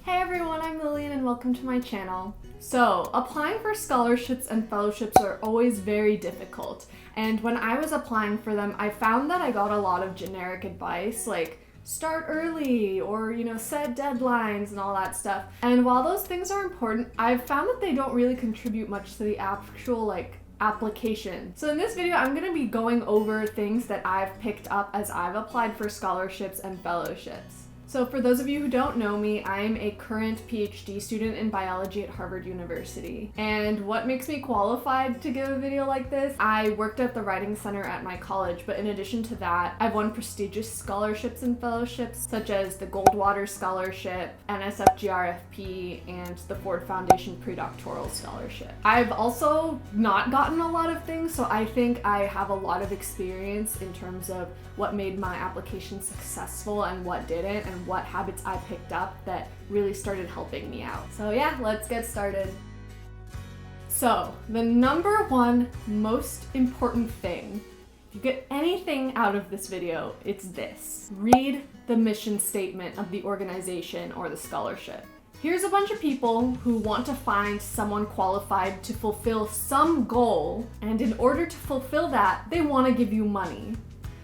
Hey everyone, I'm Lillian and welcome to my channel. So, applying for scholarships and fellowships are always very difficult, and when I was applying for them, I found that I got a lot of generic advice like start early or, set deadlines and all that stuff. And while those things are important, I've found that they don't really contribute much to the actual application. So in this video, I'm going to be going over things that I've picked up as I've applied for scholarships and fellowships. So for those of you who don't know me, I'm a current PhD student in biology at Harvard University. And what makes me qualified to give a video like this? I worked at the Writing Center at my college, but in addition to that, I've won prestigious scholarships and fellowships, such as the Goldwater Scholarship, NSF GRFP, and the Ford Foundation Predoctoral Fellowship. I've also not gotten a lot of things, so I think I have a lot of experience in terms of what made my application successful and what didn't, and what habits I picked up that really started helping me out. So yeah, let's get started. So, the number one most important thing, if you get anything out of this video, it's this. Read the mission statement of the organization or the scholarship. Here's a bunch of people who want to find someone qualified to fulfill some goal, and in order to fulfill that, they want to give you money.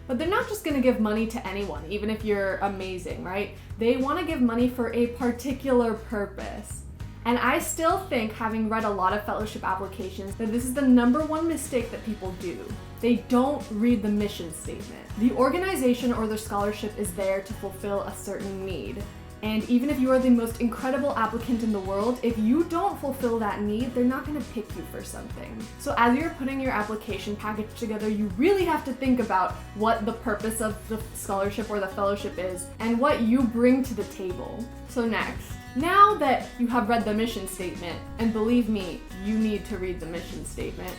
But they're not just gonna give money to anyone, even if you're amazing, right? They wanna give money for a particular purpose. And I still think, having read a lot of fellowship applications, that this is the number one mistake that people do. They don't read the mission statement. The organization or the scholarship is there to fulfill a certain need. And even if you are the most incredible applicant in the world, if you don't fulfill that need, they're not gonna pick you for something. So as you're putting your application package together, you really have to think about what the purpose of the scholarship or the fellowship is and what you bring to the table. So next, now that you have read the mission statement, and believe me, you need to read the mission statement,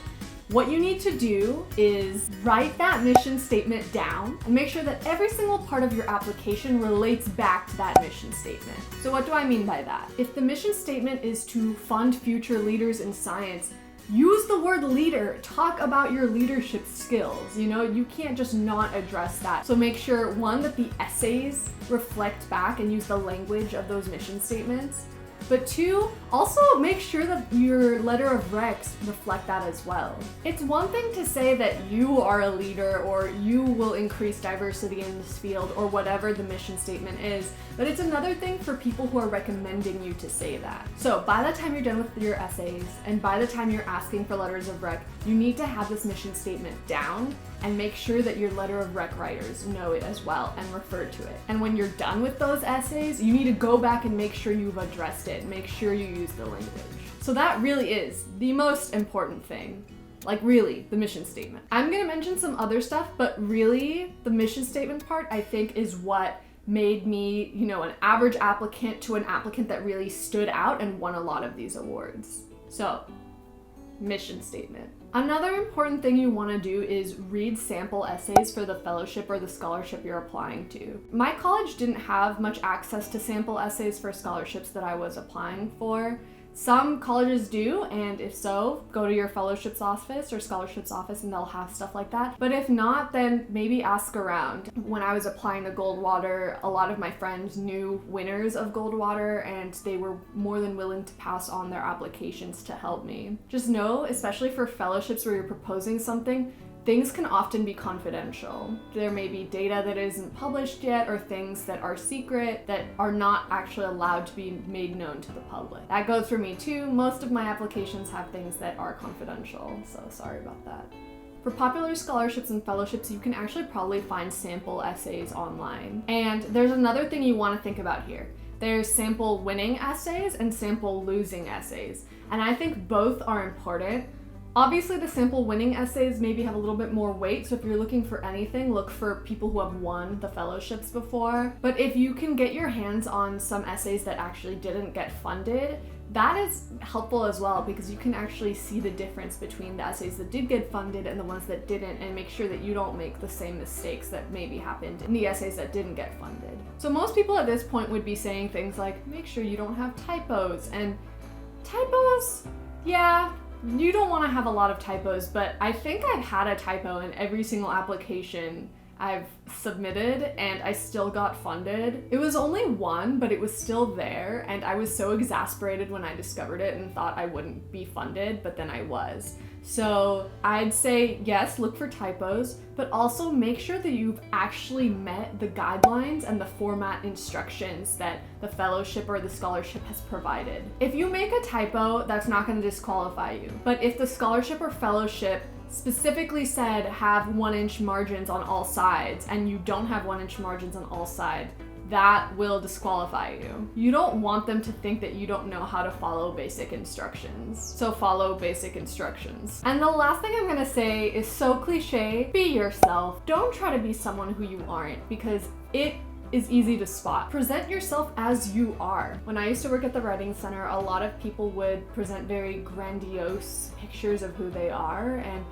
what you need to do is write that mission statement down and make sure that every single part of your application relates back to that mission statement. So what do I mean by that? If the mission statement is to fund future leaders in science, use the word leader. Talk about your leadership skills. You can't just not address that. So make sure, one, that the essays reflect back and use the language of those mission statements. But two, also make sure that your letter of recs reflect that as well. It's one thing to say that you are a leader or you will increase diversity in this field or whatever the mission statement is, but it's another thing for people who are recommending you to say that. So by the time you're done with your essays and by the time you're asking for letters of rec, you need to have this mission statement down and make sure that your letter of rec writers know it as well and refer to it. And when you're done with those essays, you need to go back and make sure you've addressed it, make sure you use the language. So that really is the most important thing. Really, the mission statement. I'm gonna mention some other stuff, but really, the mission statement part, I think, is what made me, an average applicant to an applicant that really stood out and won a lot of these awards. So, mission statement. Another important thing you want to do is read sample essays for the fellowship or the scholarship you're applying to. My college didn't have much access to sample essays for scholarships that I was applying for. Some colleges do, and if so, go to your fellowships office or scholarships office and they'll have stuff like that. But if not, then maybe ask around. When I was applying to Goldwater, a lot of my friends knew winners of Goldwater and they were more than willing to pass on their applications to help me. Just know, especially for fellowships where you're proposing something, things can often be confidential. There may be data that isn't published yet or things that are secret that are not actually allowed to be made known to the public. That goes for me too. Most of my applications have things that are confidential, so sorry about that. For popular scholarships and fellowships, you can actually probably find sample essays online. And there's another thing you want to think about here. There's sample winning essays and sample losing essays. And I think both are important. Obviously, the sample winning essays maybe have a little bit more weight, so if you're looking for anything, look for people who have won the fellowships before. But if you can get your hands on some essays that actually didn't get funded, that is helpful as well, because you can actually see the difference between the essays that did get funded and the ones that didn't, and make sure that you don't make the same mistakes that maybe happened in the essays that didn't get funded. So most people at this point would be saying things like, make sure you don't have typos, and typos, yeah, you don't want to have a lot of typos, but I think I've had a typo in every single application I've submitted and I still got funded. It was only one, but it was still there, and I was so exasperated when I discovered it and thought I wouldn't be funded, but then I was. So I'd say yes, look for typos, but also make sure that you've actually met the guidelines and the format instructions that the fellowship or the scholarship has provided. If you make a typo, that's not going to disqualify you. But if the scholarship or fellowship specifically said have 1-inch margins on all sides and you don't have 1-inch margins on all sides, that will disqualify you. You don't want them to think that you don't know how to follow basic instructions. So follow basic instructions. And the last thing I'm gonna say is so cliche, be yourself. Don't try to be someone who you aren't, because it is easy to spot. Present yourself as you are. When I used to work at the Writing Center, a lot of people would present very grandiose pictures of who they are, and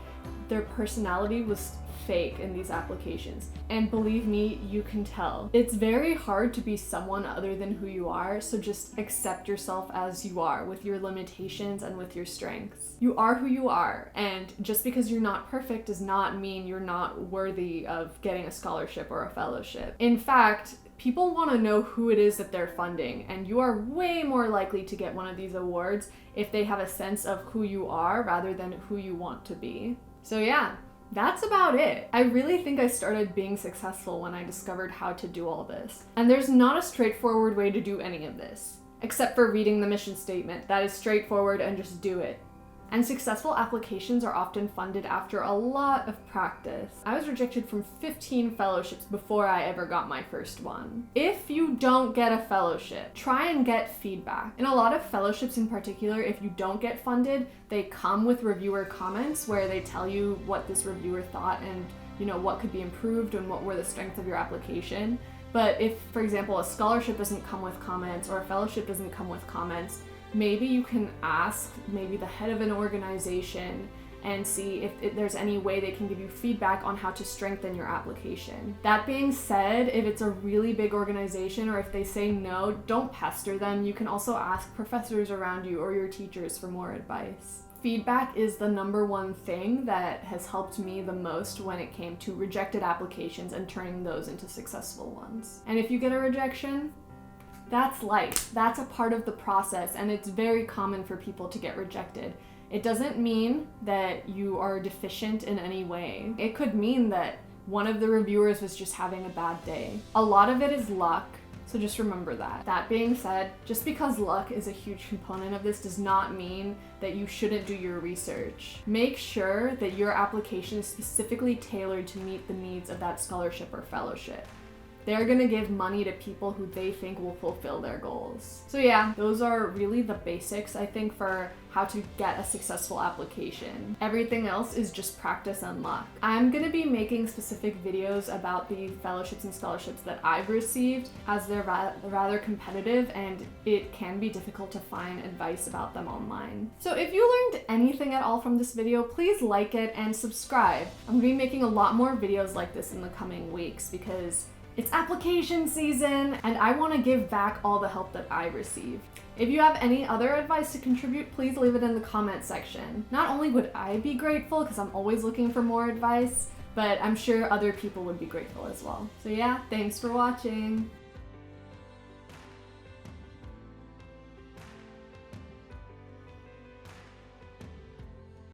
their personality was fake in these applications. And believe me, you can tell. It's very hard to be someone other than who you are, so just accept yourself as you are, with your limitations and with your strengths. You are who you are, and just because you're not perfect does not mean you're not worthy of getting a scholarship or a fellowship. In fact, people want to know who it is that they're funding, and you are way more likely to get one of these awards if they have a sense of who you are rather than who you want to be. So yeah, that's about it. I really think I started being successful when I discovered how to do all this. And there's not a straightforward way to do any of this, except for reading the mission statement. That is straightforward, and just do it. And successful applications are often funded after a lot of practice. I was rejected from 15 fellowships before I ever got my first one. If you don't get a fellowship, try and get feedback. In a lot of fellowships in particular, if you don't get funded, they come with reviewer comments where they tell you what this reviewer thought and, you know, what could be improved and what were the strengths of your application. But if, for example, a scholarship doesn't come with comments or a fellowship doesn't come with comments, maybe you can ask maybe the head of an organization and see if there's any way they can give you feedback on how to strengthen your application. That being said, if it's a really big organization or if they say no, don't pester them. You can also ask professors around you or your teachers for more advice. Feedback is the #1 thing that has helped me the most when it came to rejected applications and turning those into successful ones. And if you get a rejection, that's life. That's a part of the process, and it's very common for people to get rejected. It doesn't mean that you are deficient in any way. It could mean that one of the reviewers was just having a bad day. A lot of it is luck, so just remember that. That being said, just because luck is a huge component of this does not mean that you shouldn't do your research. Make sure that your application is specifically tailored to meet the needs of that scholarship or fellowship. They're gonna give money to people who they think will fulfill their goals. So yeah, those are really the basics, I think, for how to get a successful application. Everything else is just practice and luck. I'm gonna be making specific videos about the fellowships and scholarships that I've received, as they're rather competitive and it can be difficult to find advice about them online. So if you learned anything at all from this video, please like it and subscribe. I'm gonna be making a lot more videos like this in the coming weeks because it's application season, and I want to give back all the help that I received. If you have any other advice to contribute, please leave it in the comment section. Not only would I be grateful, because I'm always looking for more advice, but I'm sure other people would be grateful as well. So yeah, thanks for watching.